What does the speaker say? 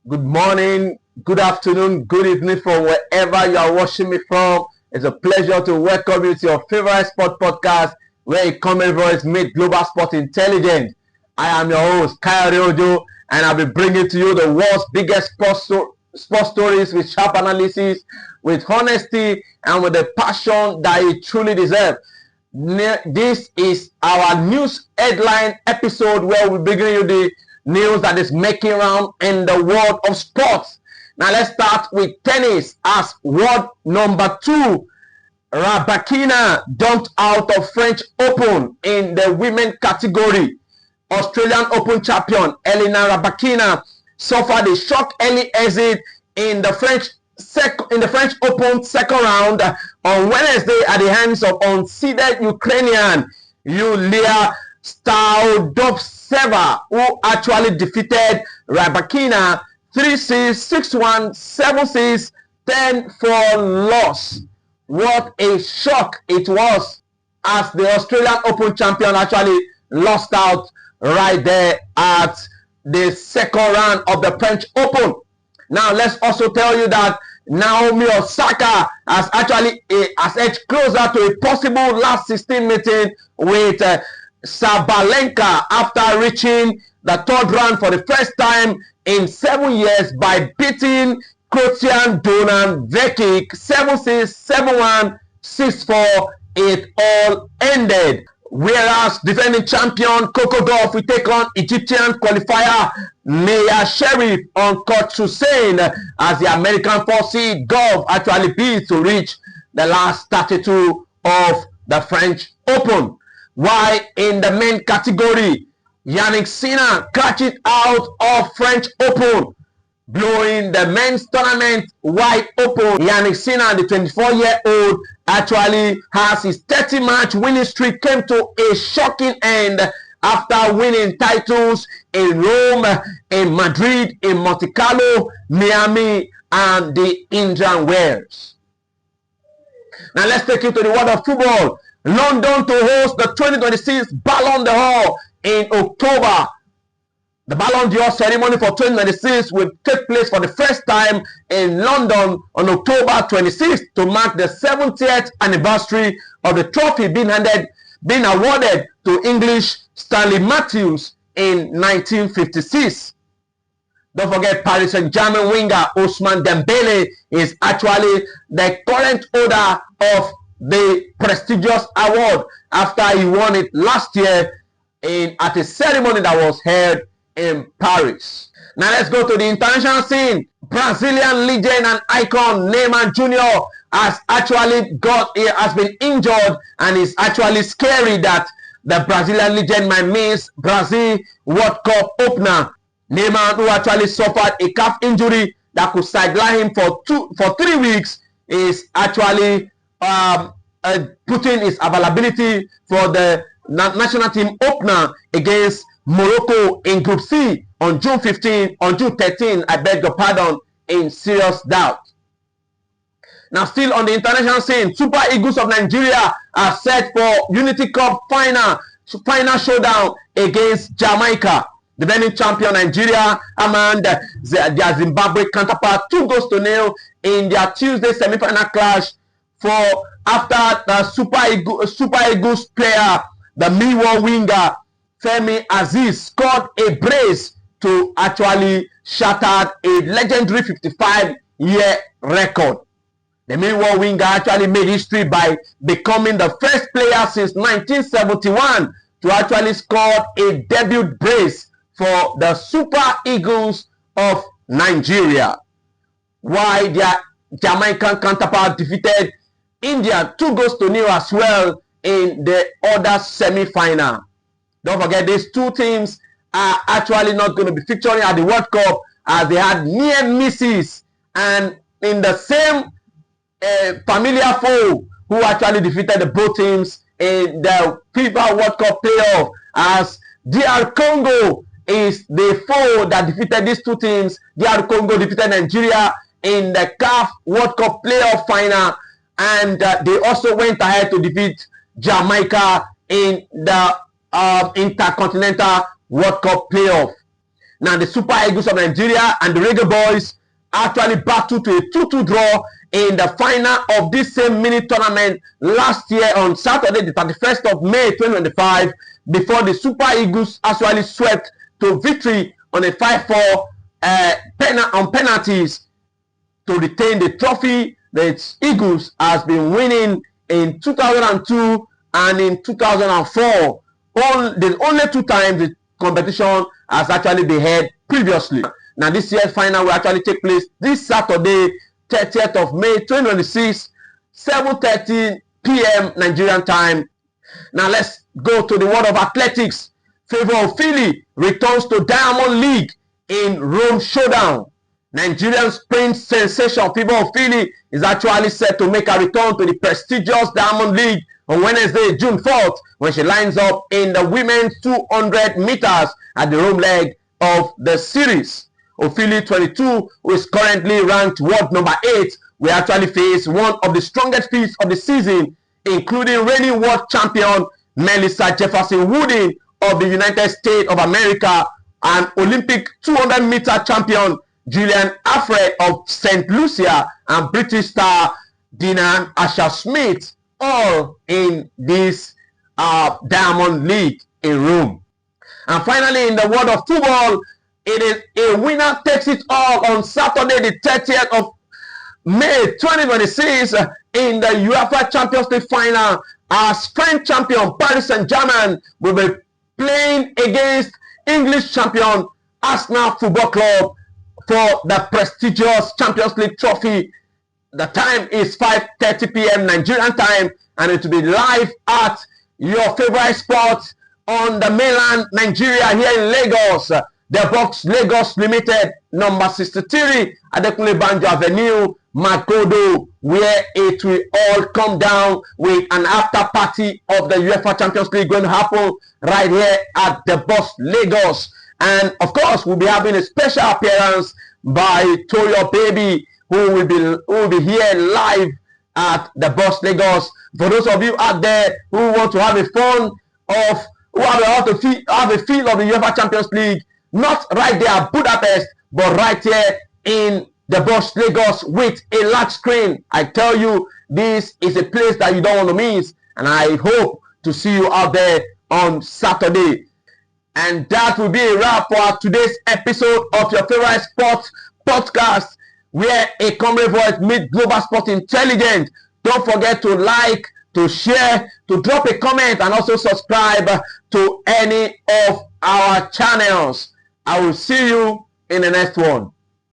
Good morning, good afternoon, good evening from wherever you are watching me from. It's a pleasure to welcome you to your favorite sport podcast where a common voice made global sport intelligent. I am your host, Kyle Ojo, and I'll be bringing to you the world's biggest sports stories with sharp analysis, with honesty, and with the passion that it truly deserves. This is our news headline episode where we bring you the news that is making round in the world of sports. Now let's start with tennis as world number 2. Rybakina dumped out of French Open in the women category. Australian Open champion Elena Rybakina suffered a shock early exit in the French Open second round on Wednesday at the hands of unseeded Ukrainian Yulia Staldovseva, who actually defeated Rybakina 3-6, 6-1, 7-6, 10-4 loss. What a shock it was as the Australian Open champion actually lost out right there at the second round of the French Open. Now let's also tell you that Naomi Osaka has actually edged closer to a possible last 16 meeting with Sabalenka after reaching the third round for the first time in 7 years by beating Croatian Donan Vekic 7-6, 7-1, 6-4. It all ended. Whereas defending champion Coco Gauff will take on Egyptian qualifier Maya Sherif on court Hussein as the American 4-seed Gauff actually beat to reach the last 32 of the French Open. While in the men category, Yannick Sinner catches out of French Open, blowing the men's tournament wide open. Yannick Sinner, the 24-year-old, actually has his 30-match winning streak came to a shocking end after winning titles in Rome, in Madrid, in Monte Carlo, Miami, and the Indian Wells. Now let's take you to the world of football. London to host the 2026 Ballon d'Or in October. The Ballon d'Or ceremony for 2026 will take place for the first time in London on October 26th to mark the 70th anniversary of the trophy being awarded to English Stanley Matthews in 1956. Don't forget Paris Saint-Germain winger Ousmane Dembele is actually the current holder of the prestigious award after he won it last year at a ceremony that was held in Paris. Now let's go to the international scene. Brazilian legend and icon Neymar Jr. has been injured, and it's actually scary that the Brazilian legend might miss Brazil World Cup opener. Neymar, who actually suffered a calf injury that could sideline him for 3 weeks, is actually putting his availability for the national team opener against Morocco in Group C on June 13, I beg your pardon, in serious doubt. Now still on the international scene, Super Eagles of Nigeria are set for Unity Cup final showdown against Jamaica. The defending champion Nigeria and their Zimbabwe counterpart 2-0 in their Tuesday semi-final clash after the Super Eagles player, the Millwall winger Femi Aziz, scored a brace to actually shatter a legendary 55-year record. The Millwall winger actually made history by becoming the first player since 1971 to actually score a debut brace for the Super Eagles of Nigeria, while their Jamaican counterpart defeated India 2-0 as well in the other semi-final. Don't forget, these two teams are actually not going to be featuring at the World Cup as they had near misses, and in the same familiar foe who actually defeated the both teams in the FIFA World Cup playoff, as DR Congo is the foe that defeated these two teams. DR Congo defeated Nigeria in the CAF World Cup playoff final, and they also went ahead to defeat Jamaica in the Intercontinental World Cup playoff. Now the Super Eagles of Nigeria and the Reggae Boys actually battled to a 2-2 draw in the final of this same mini tournament last year on Saturday, the 31st of May 2025, before the Super Eagles actually swept to victory on a 5-4 on penalties to retain the trophy that Eagles has been winning in 2002 and in 2004. The only 2 times the competition has actually been held previously. Now this year's final will actually take place this Saturday, 30th of May 2026, 7:30 p.m. Nigerian time. Now let's go to the world of athletics. Favor Ofili returns to Diamond League in Rome Showdown. Nigerian sprint sensation Favor Ofili is actually set to make a return to the prestigious Diamond League on Wednesday, June 4th, when she lines up in the women's 200 meters at the Rome leg of the series. Ofili, 22, who is currently ranked world number 8, will actually face one of the strongest fields of the season, including reigning world champion Melissa Jefferson Wooding of the United States of America and Olympic 200-meter champion Julian Alfred of St. Lucia and British star Dinan Asher-Smith, all in this Diamond League in Rome. And finally, in the world of football, it is a winner takes it all on Saturday, the 30th of May 2026, in the UEFA Champions League final, as French champion Paris Saint-Germain will be playing against English champion Arsenal Football Club for the prestigious Champions League trophy. The time is 5:30 p.m. Nigerian time, and it will be live at your favorite spot on the mainland Nigeria here in Lagos. The Box Lagos Limited, number 63, Adekunle Banjo Avenue, Magodo, where it will all come down with an after party of the UEFA Champions League going to happen right here at the Box Lagos. And of course, we'll be having a special appearance by Toyo Baby, who will be here live at the Box Lagos. For those of you out there who want to have a fun of, who have a feel of the UEFA Champions League, not right there at Budapest, but right here in the Box Lagos with a large screen. I tell you, this is a place that you don't want to miss, and I hope to see you out there on Saturday. And that will be a wrap for today's episode of your favorite sports podcast, where a comrade voice meets global sport intelligence. Don't forget to like, to share, to drop a comment, and also subscribe to any of our channels. I will see you in the next one.